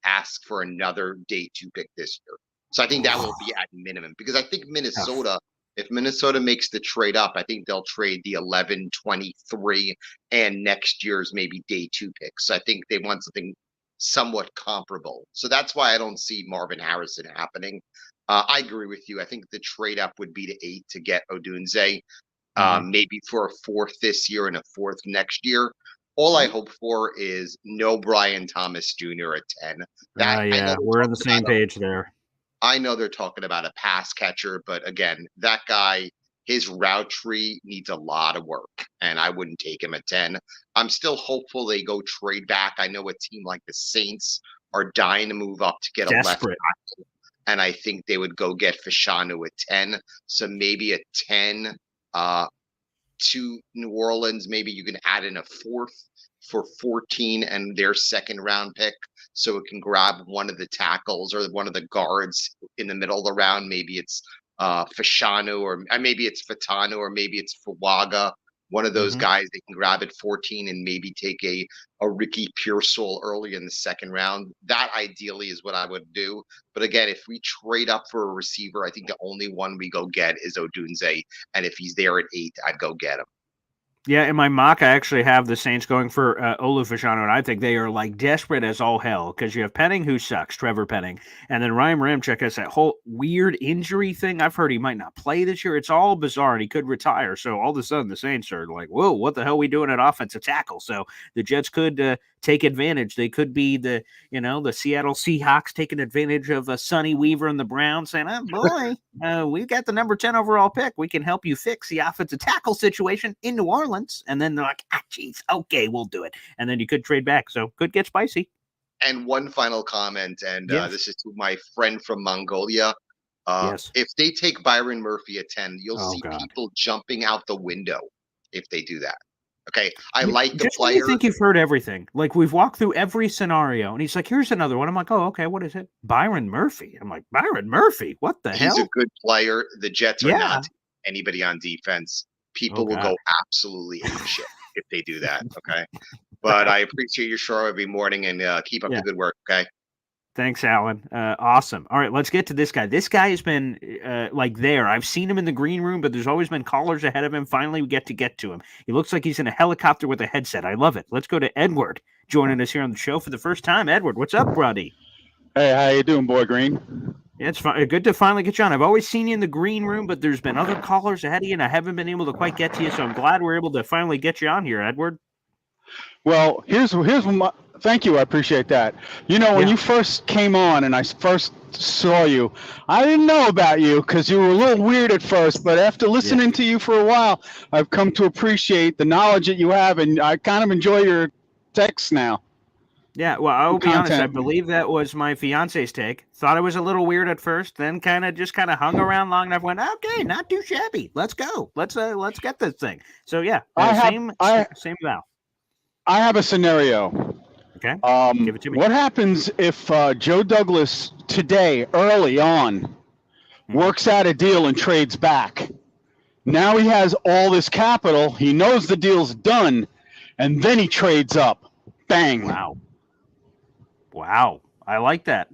ask for another day 2 pick this year. So I think that will be at minimum, because I think Minnesota, if Minnesota makes the trade up, I think they'll trade the 11, 23 and next year's maybe day 2 picks. So I think they want something somewhat comparable. So that's why I don't see Marvin Harrison happening. I agree with you. I think the trade up would be to 8 to get Odunze, maybe for a 4th this year and a 4th next year. All I hope for is no Brian Thomas Jr. at 10. We're on the same page there. I know they're talking about a pass catcher, but again, that guy, his route tree needs a lot of work, and I wouldn't take him at 10. I'm still hopeful they go trade back. I know a team like the Saints are dying to move up to get a left tackle, and I think they would go get Fashanu at 10. So maybe a 10 to New Orleans. Maybe you can add in a 4th for 14 and their 2nd round pick, so it can grab one of the tackles or one of the guards in the middle of the round. Maybe it's Fashanu, or maybe it's Fatanu, or maybe it's Fuaga. One of those guys they can grab at 14 and maybe take a Ricky Pearsall early in the 2nd round. That ideally is what I would do. But again, if we trade up for a receiver, I think the only one we go get is Odunze. And if he's there at 8, I'd go get him. Yeah, in my mock, I actually have the Saints going for Olu Fashanu, and I think they are like desperate as all hell, because you have Penning, who sucks, Trevor Penning, and then Ryan Ramczyk has that whole weird injury thing. I've heard he might not play this year. It's all bizarre, and he could retire. So all of a sudden, the Saints are like, whoa, what the hell are we doing at offensive tackle? So the Jets could take advantage. They could be the Seattle Seahawks taking advantage of Sonny Weaver and the Browns saying, oh boy, we got the number 10 overall pick. We can help you fix the offensive tackle situation in New Orleans. And then they're like, geez, okay, we'll do it. And then you could trade back. So could get spicy. And one final comment, and Yes. this is to my friend from Mongolia. Yes. If they take Byron Murphy at 10, you'll Oh, see God. people jumping out the window if they do that. Okay, I like the Just when you player. think you've heard everything. Like, we've walked through every scenario, and he's like, here's another one. I'm like, oh, okay, what is it? Byron Murphy. I'm like, Byron Murphy? What the hell? He's a good player. The Jets are Yeah. not anybody on defense. People will God. go absolutely apeshit if they do that. Okay, but I appreciate your show every morning, and keep up Yeah. the good work. Okay. Thanks, Alan. Awesome. All right, let's get to this guy. This guy has been there. I've seen him in the green room, but there's always been callers ahead of him. Finally, we get to him. He looks like he's in a helicopter with a headset. I love it. Let's go to Edward joining us here on the show for the first time. Edward, what's up, buddy? Hey, how you doing, Boy Green? Yeah, it's good to finally get you on. I've always seen you in the green room, but there's been other callers ahead of you, and I haven't been able to quite get to you, so I'm glad we're able to finally get you on here, Edward. Well, here's my thank you. I appreciate that. You know, when you first came on and I first saw you, I didn't know about you because you were a little weird at first, but after listening to you for a while, I've come to appreciate the knowledge that you have, and I kind of enjoy your texts now. Yeah, well, I'll be honest. I Content. believe that was my fiance's take. Thought it was a little weird at first, then kind of hung around long enough. Went, okay, not too shabby. Let's go. Let's get this thing. So yeah, same Val. I have a scenario. Okay. Give it to me. What happens if Joe Douglas today, early on, works out a deal and trades back? Now he has all this capital. He knows the deal's done, and then he trades up. Bang. Wow. I like that.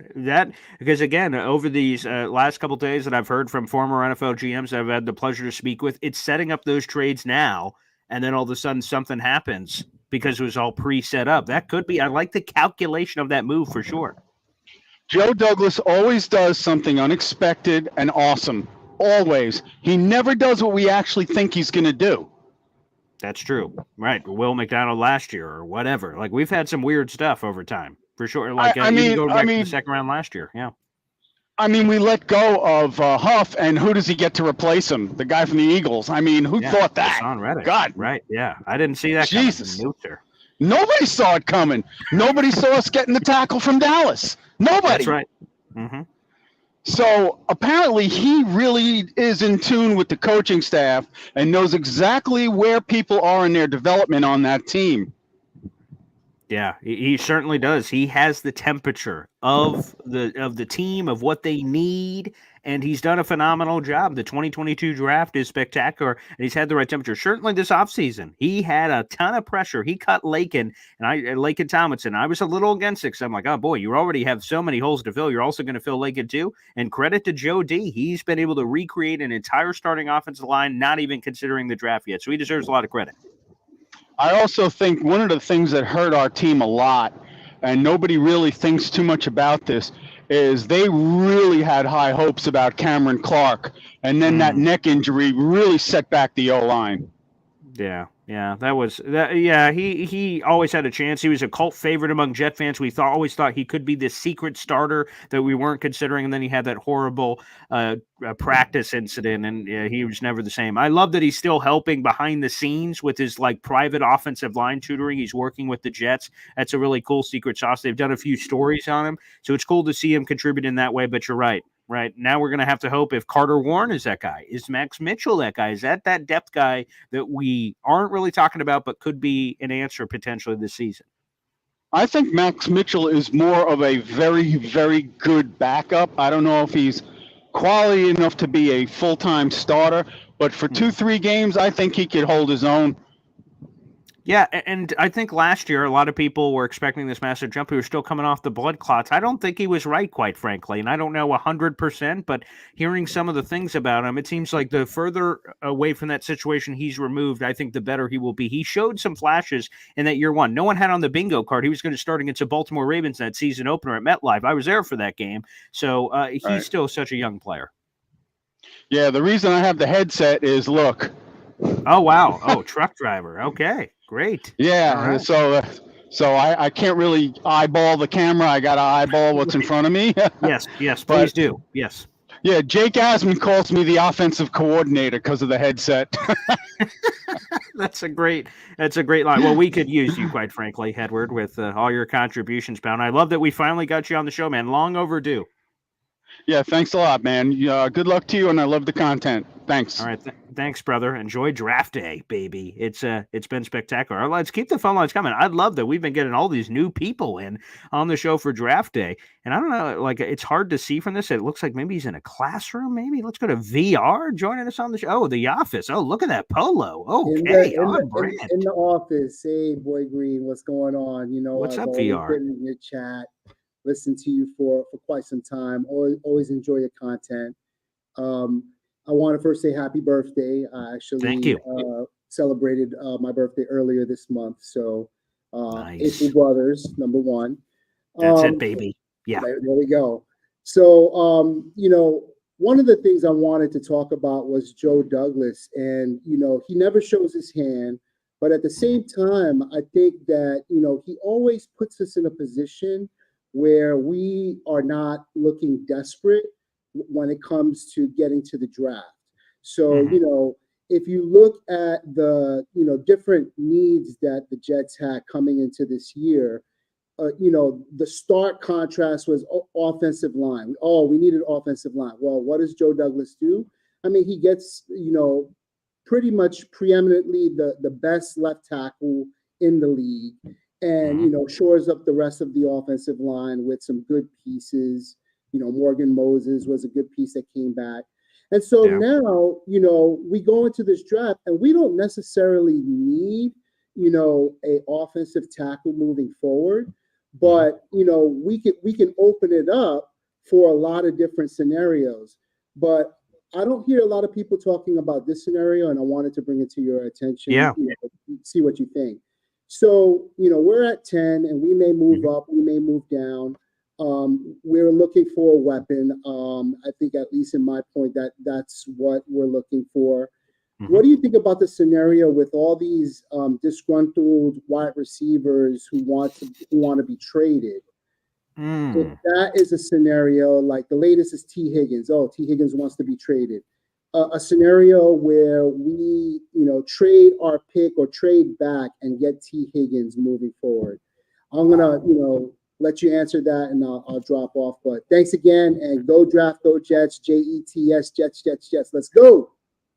Because again, over these last couple of days that I've heard from former NFL GMs that I've had the pleasure to speak with, it's setting up those trades now, and then all of a sudden something happens because it was all pre-set up. That could be. I like the calculation of that move for sure. Joe Douglas always does something unexpected and awesome. Always. He never does what we actually think he's going to do. That's true. Right. Will McDonald last year or whatever. Like, we've had some weird stuff over time for sure. Like, even go back to the second round last year. Yeah. I mean, we let go of Huff, and who does he get to replace him? The guy from the Eagles. I mean, who thought that? Hassan Reddick. God. Right. Yeah. I didn't see that Jesus. coming. No, sir. Nobody saw it coming. Nobody saw us getting the tackle from Dallas. Nobody. That's right. Mm-hmm. So apparently he really is in tune with the coaching staff and knows exactly where people are in their development on that team. Yeah, he certainly does. He has the temperature of the team, of what they need, and he's done a phenomenal job. The 2022 draft is spectacular, and he's had the right temperature. Certainly this offseason, he had a ton of pressure. He cut Lakin Tomlinson. I was a little against it because I'm like, oh boy, you already have so many holes to fill. You're also going to fill Lakin too. And credit to Joe D. He's been able to recreate an entire starting offensive line, not even considering the draft yet. So he deserves a lot of credit. I also think one of the things that hurt our team a lot, and nobody really thinks too much about this, is they really had high hopes about Cameron Clark, and then that neck injury really set back the O-line. Yeah, he always had a chance. He was a cult favorite among Jet fans. We always thought he could be this secret starter that we weren't considering, and then he had that horrible practice incident, and he was never the same. I love that he's still helping behind the scenes with his private offensive line tutoring. He's working with the Jets. That's a really cool secret sauce. They've done a few stories on him, so it's cool to see him contribute in that way. But you're right. Right now, we're going to have to hope if Carter Warren is that guy, is Max Mitchell that guy, is that depth guy that we aren't really talking about, but could be an answer potentially this season. I think Max Mitchell is more of a very, very good backup. I don't know if he's quality enough to be a full-time starter, but for 2-3 games, I think he could hold his own. Yeah, and I think last year a lot of people were expecting this massive jump. He was still coming off the blood clots. I don't think he was right, quite frankly, and I don't know 100%, but hearing some of the things about him, it seems like the further away from that situation he's removed, I think the better he will be. He showed some flashes in that year one. No one had on the bingo card he was going to start against the Baltimore Ravens in that season opener at MetLife. I was there for that game, so he's still such a young player. Yeah, the reason I have the headset is, look. Oh, wow. Oh, truck driver. Okay. Great. Yeah. Right. So So I can't really eyeball the camera. I got to eyeball what's in front of me. Yes, please But- do. Yes. Yeah, Jake Asman calls me the offensive coordinator because of the headset. That's a great line. Well, we could use you, quite frankly, Edward, with all your contributions, pal. And I love that we finally got you on the show, man. Long overdue. Yeah, thanks a lot, man. Good luck to you, and I love the content. Thanks. All right, thanks, brother. Enjoy draft day, baby. It's been spectacular. Let's keep the phone lines coming. I'd love that we've been getting all these new people in on the show for draft day, and I don't know, like it's hard to see from this. It looks like maybe he's in a classroom. Maybe let's go to VR. Joining us on the show. Oh, the office. Oh, look at that polo. Okay, in the office. Hey, Boy Green, what's going on? You know, What's I've up, always VR? been in your chat. Listen to you for quite some time. Always enjoy your content. I want to first say happy birthday. I actually Thank you. Celebrated my birthday earlier this month. So Nice. April Brothers, number one. That's it, baby. Yeah. There we go. So, you know, one of the things I wanted to talk about was Joe Douglas. And, you know, he never shows his hand. But at the same time, I think that, you know, he always puts us in a position where we are not looking desperate when it comes to getting to the draft. So, you know, if you look at the, you know, different needs that the Jets had coming into this year, you know, the stark contrast was offensive line. Oh, we needed offensive line. Well, what does Joe Douglas do? I mean, he gets, you know, pretty much preeminently the best left tackle in the league, and you know, shores up the rest of the offensive line with some good pieces. You know, Morgan Moses was a good piece that came back. And so now, you know, we go into this draft and we don't necessarily need, you know, a offensive tackle moving forward, but you know, we can open it up for a lot of different scenarios. But I don't hear a lot of people talking about this scenario, and I wanted to bring it to your attention. Yeah. You know, see what you think. So, you know, we're at 10 and we may move up, we may move down. We're looking for a weapon. I think, at least in my point, that's what we're looking for. What do you think about the scenario with all these disgruntled wide receivers who want to be traded? If that is a scenario, like the latest is T. Higgins. Oh, T. Higgins wants to be traded. A scenario where we, you know, trade our pick or trade back and get T. Higgins moving forward. I'm gonna, you know, let you answer that, and I'll drop off. But thanks again, and go draft, go Jets, Jets, Jets, Jets, Jets. Let's go.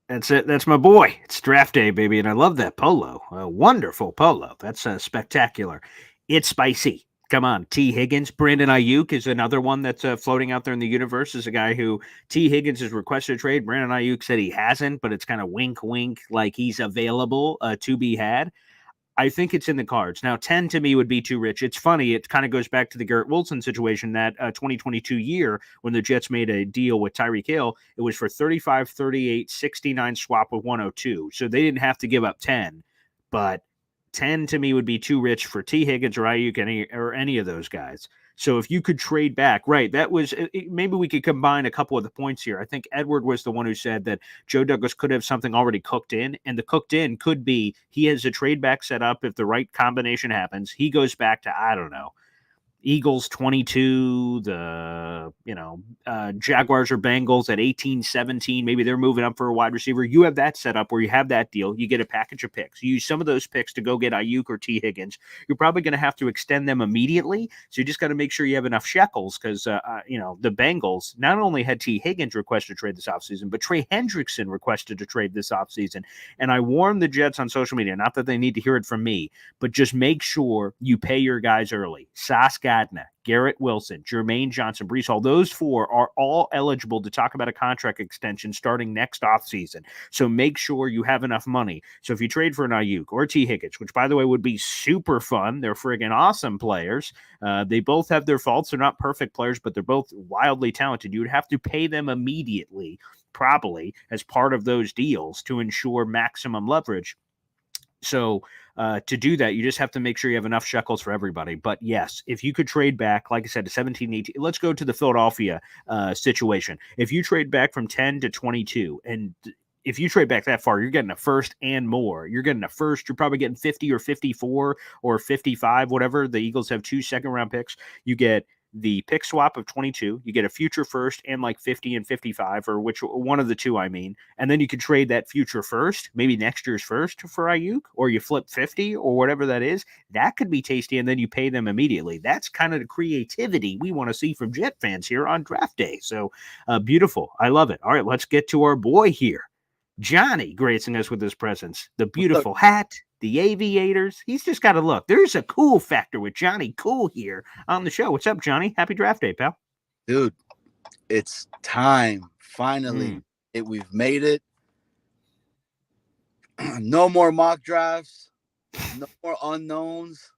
That's it. That's my boy. It's draft day, baby, and I love that polo. A wonderful polo. That's spectacular. It's spicy. Come on, T. Higgins. Brandon Ayuk is another one that's floating out there in the universe. Is a guy who T. Higgins has requested a trade. Brandon Ayuk said he hasn't, but it's kind of wink, wink, like he's available to be had. I think it's in the cards. Now, 10 to me would be too rich. It's funny. It kind of goes back to the Garrett Wilson situation, that 2022 year when the Jets made a deal with Tyreek Hill. It was for 35, 38, 69 swap with 102. So they didn't have to give up 10, but 10 to me would be too rich for T. Higgins or Ayuk or any of those guys. So if you could trade back, right, that was maybe we could combine a couple of the points here. I think Edward was the one who said that Joe Douglas could have something already cooked in, and the cooked in could be he has a trade back set up. If the right combination happens, he goes back to, I don't know, Eagles 22, the Jaguars or Bengals at 18-17. Maybe they're moving up for a wide receiver. You have that set up where you have that deal. You get a package of picks. You use some of those picks to go get Ayuk or T. Higgins. You're probably going to have to extend them immediately. So you just got to make sure you have enough shekels because, the Bengals not only had T. Higgins request to trade this offseason, but Trey Hendrickson requested to trade this offseason. And I warned the Jets on social media, not that they need to hear it from me, but just make sure you pay your guys early. Sauce Gardner, Garrett Wilson, Jermaine Johnson, Breece Hall, those four are all eligible to talk about a contract extension starting next offseason. So make sure you have enough money. So if you trade for an Ayuk or T. Higgins, which, by the way, would be super fun, they're friggin' awesome players. They both have their faults. They're not perfect players, but they're both wildly talented. You would have to pay them immediately, probably, as part of those deals to ensure maximum leverage. So to do that, you just have to make sure you have enough shekels for everybody. But yes, if you could trade back, like I said, to 17, 18, let's go to the Philadelphia situation. If you trade back from 10 to 22, and if you trade back that far, you're getting a first and more. You're getting a first. You're probably getting 50 or 54 or 55, whatever. The Eagles have 2 second-round picks. You get the pick swap of 22. You get a future first and like 50 and 55, or which one of the two, I mean. And then you could trade that future first, maybe next year's first for Ayuk, or you flip 50 or whatever that is. That could be tasty, and then you pay them immediately. That's kind of the creativity we want to see from Jet fans here on draft day. So beautiful. I love it. All right, let's get to our boy here. Johnny gracing us with his presence. The beautiful hat, the aviators. He's just got to look. There's a cool factor with Johnny Cool here on the show. What's up, Johnny? Happy draft day, pal. Dude, it's time. Finally. We've made it. No more mock drafts. No more unknowns.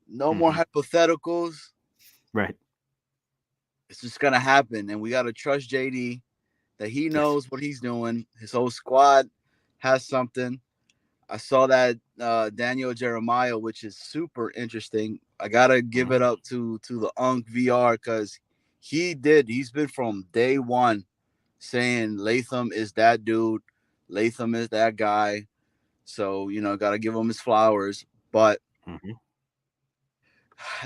No more hypotheticals. Right. It's just going to happen. And we got to trust JD that he knows what he's doing. His whole squad has something. I saw that Daniel Jeremiah, which is super interesting. I gotta give it up to the Unk VR because he's been from day one saying Latham is that dude, Latham is that guy. So gotta give him his flowers. But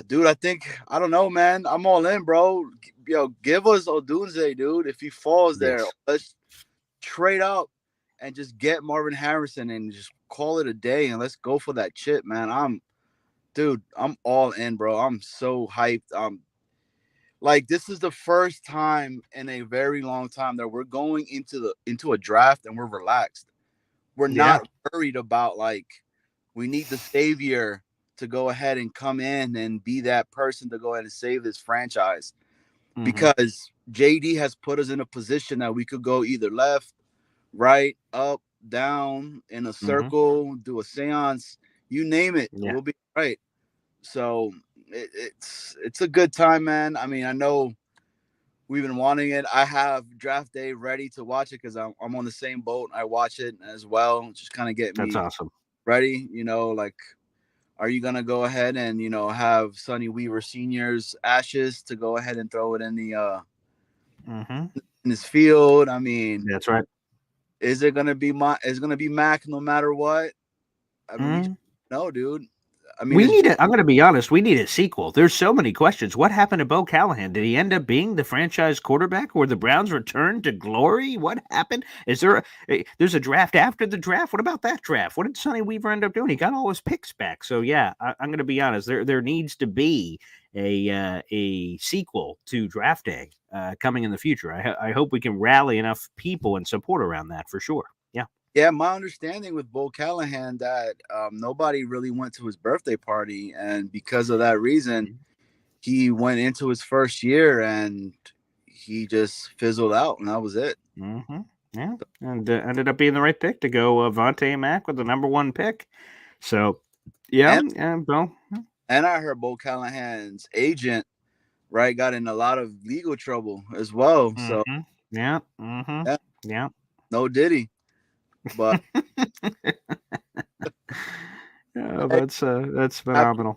dude, I don't know, man. I'm all in, bro. Give us Odunze, dude. If he falls there, let's trade up and just get Marvin Harrison and just call it a day and let's go for that chip, man. I'm all in, bro. I'm so hyped. Like, this is the first time in a very long time that we're going into a draft and we're relaxed. We're not worried about like we need the savior to go ahead and come in and be that person to go ahead and save this franchise. Because JD has put us in a position that we could go either left, right, up, down, in a circle, do a seance, you name it, we'll be right. So it's a good time, man. I mean, I know we've been wanting it. I have draft day ready to watch it because I'm on the same boat. I watch it as well. Just kind of get me awesome. Ready. Like, are you gonna go ahead and have Sonny Weaver Sr.'s ashes to go ahead and throw it in the in his field? I mean, that's right. Is it gonna be Mac no matter what? I mean, no, dude. I mean, I'm going to be honest. We need a sequel. There's so many questions. What happened to Bo Callahan? Did he end up being the franchise quarterback, or the Browns returned to glory? What happened? There's a draft after the draft? What about that draft? What did Sonny Weaver end up doing? He got all his picks back. So yeah, I'm going to be honest. There needs to be a sequel to Draft Day coming in the future. I hope we can rally enough people and support around that for sure. Yeah. Yeah, my understanding with Bo Callahan that nobody really went to his birthday party, and because of that reason, he went into his first year and he just fizzled out, and that was it. Yeah, and ended up being the right pick to go Vontae and Mac with the number 1 pick. So, yeah, Bo. And I heard Bo Callahan's agent, right, got in a lot of legal trouble as well. So, yeah. No Diddy. But that's phenomenal.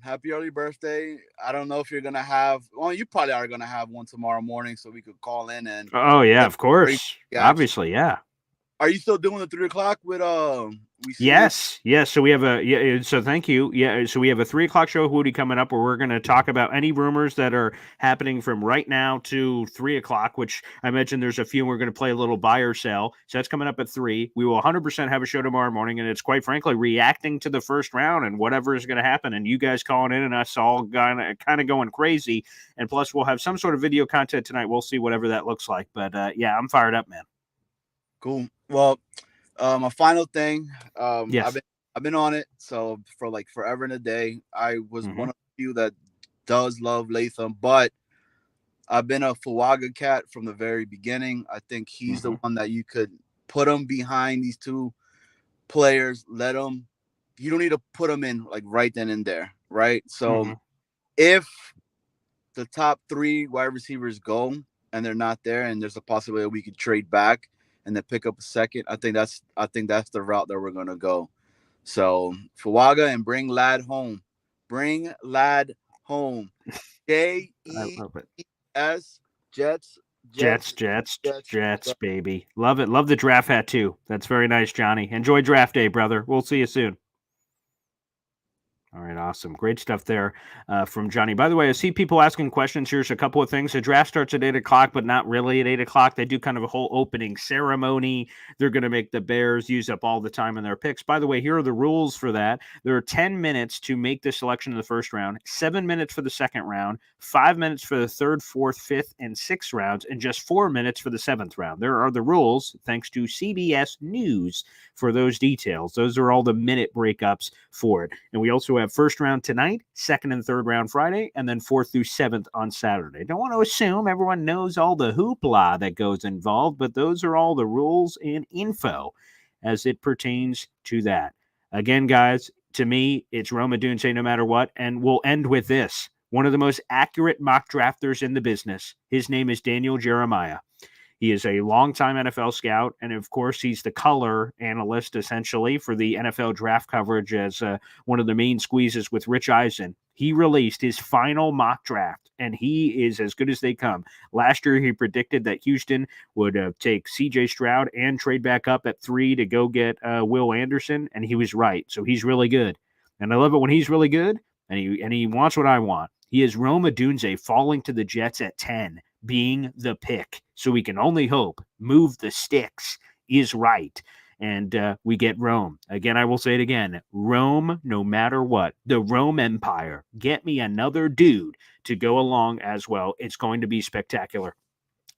Happy early birthday. I don't know if you're gonna have you probably are gonna have one tomorrow morning so we could call in and of course. Obviously, yeah. Are you still doing the 3:00 with Yes. So we have so thank you. Yeah. So we have a 3:00 show, Hootie, coming up where we're going to talk about any rumors that are happening from right now to 3:00, which I mentioned there's a few. We're going to play a little buy or sell. So that's coming up at 3. We will 100% have a show tomorrow morning, and it's quite frankly reacting to the first round and whatever is going to happen, and you guys calling in and us all kind of going crazy. And plus we'll have some sort of video content tonight. We'll see whatever that looks like. But yeah, I'm fired up, man. Cool. Well, my final thing, yes. I've been on it so for like forever and a day. I was one of the few that does love Latham, but I've been a Fuaga cat from the very beginning. I think he's the one that you could put him behind these two players. You don't need to put them in like right then and there, right? So if the top 3 wide receivers go and they're not there, and there's a possibility we could trade back and then pick up a second, I think that's the route that we're gonna go. So Fuaga and bring Lad home. Bring Lad home. JES Jets Jets, baby. Love it. Love the draft hat, too. That's very nice, Johnny. Enjoy draft day, brother. We'll see you soon. All right, awesome. Great stuff there from Johnny. By the way, I see people asking questions. Here's a couple of things. The draft starts at 8 o'clock, but not really at 8 o'clock. They do kind of a whole opening ceremony. They're going to make the Bears use up all the time in their picks. By the way, here are the rules for that. There are 10 minutes to make the selection in the first round, 7 minutes for the second round, 5 minutes for the third, fourth, fifth, and sixth rounds, and just 4 minutes for the seventh round. There are the rules, thanks to CBS News, for those details. Those are all the minute breakups for it. And we also have first round tonight, second and third round Friday, and then fourth through seventh on Saturday. Don't want to assume everyone knows all the hoopla that goes involved, but those are all the rules and info as it pertains to that. Again, guys, to me, it's Rome Odunze no matter what, and we'll end with this. One of the most accurate mock drafters in the business. His name is Daniel Jeremiah. He is a longtime NFL scout, and of course, he's the color analyst, essentially, for the NFL draft coverage as one of the main squeezes with Rich Eisen. He released his final mock draft, and he is as good as they come. Last year, he predicted that Houston would take C.J. Stroud and trade back up at 3 to go get Will Anderson, and he was right. So he's really good. And I love it when he's really good, and he wants what I want. He is Rome Odunze falling to the Jets at 10. Being the pick. So we can only hope Move the Sticks is right. And we get Rome. Again, I will say it again. Rome, no matter what. The Rome Empire. Get me another dude to go along as well. It's going to be spectacular.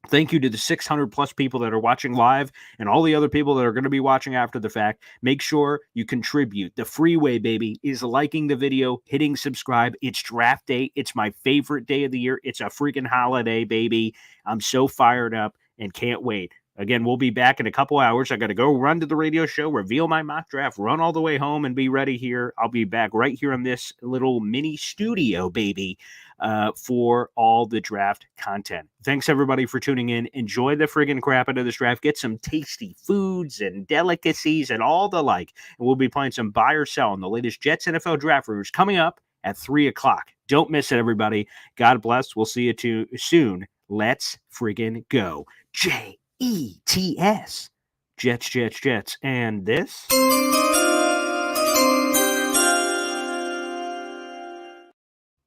Thank you to the 600 plus people that are watching live and all the other people that are going to be watching after the fact. Make sure you contribute. The freeway, baby, is liking the video, hitting subscribe. It's draft day. It's my favorite day of the year. It's a freaking holiday, baby. I'm so fired up and can't wait. Again, we'll be back in a couple hours. I got to go run to the radio show, reveal my mock draft, run all the way home, and be ready here. I'll be back right here in this little mini studio, baby, for all the draft content. Thanks, everybody, for tuning in. Enjoy the friggin' crap out of this draft. Get some tasty foods and delicacies and all the like. And we'll be playing some buy or sell on the latest Jets NFL draft rumors coming up at 3 o'clock. Don't miss it, everybody. God bless. We'll see you soon. Let's friggin' go. Jets. Jets. And this?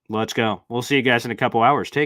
Let's go. We'll see you guys in a couple hours. Take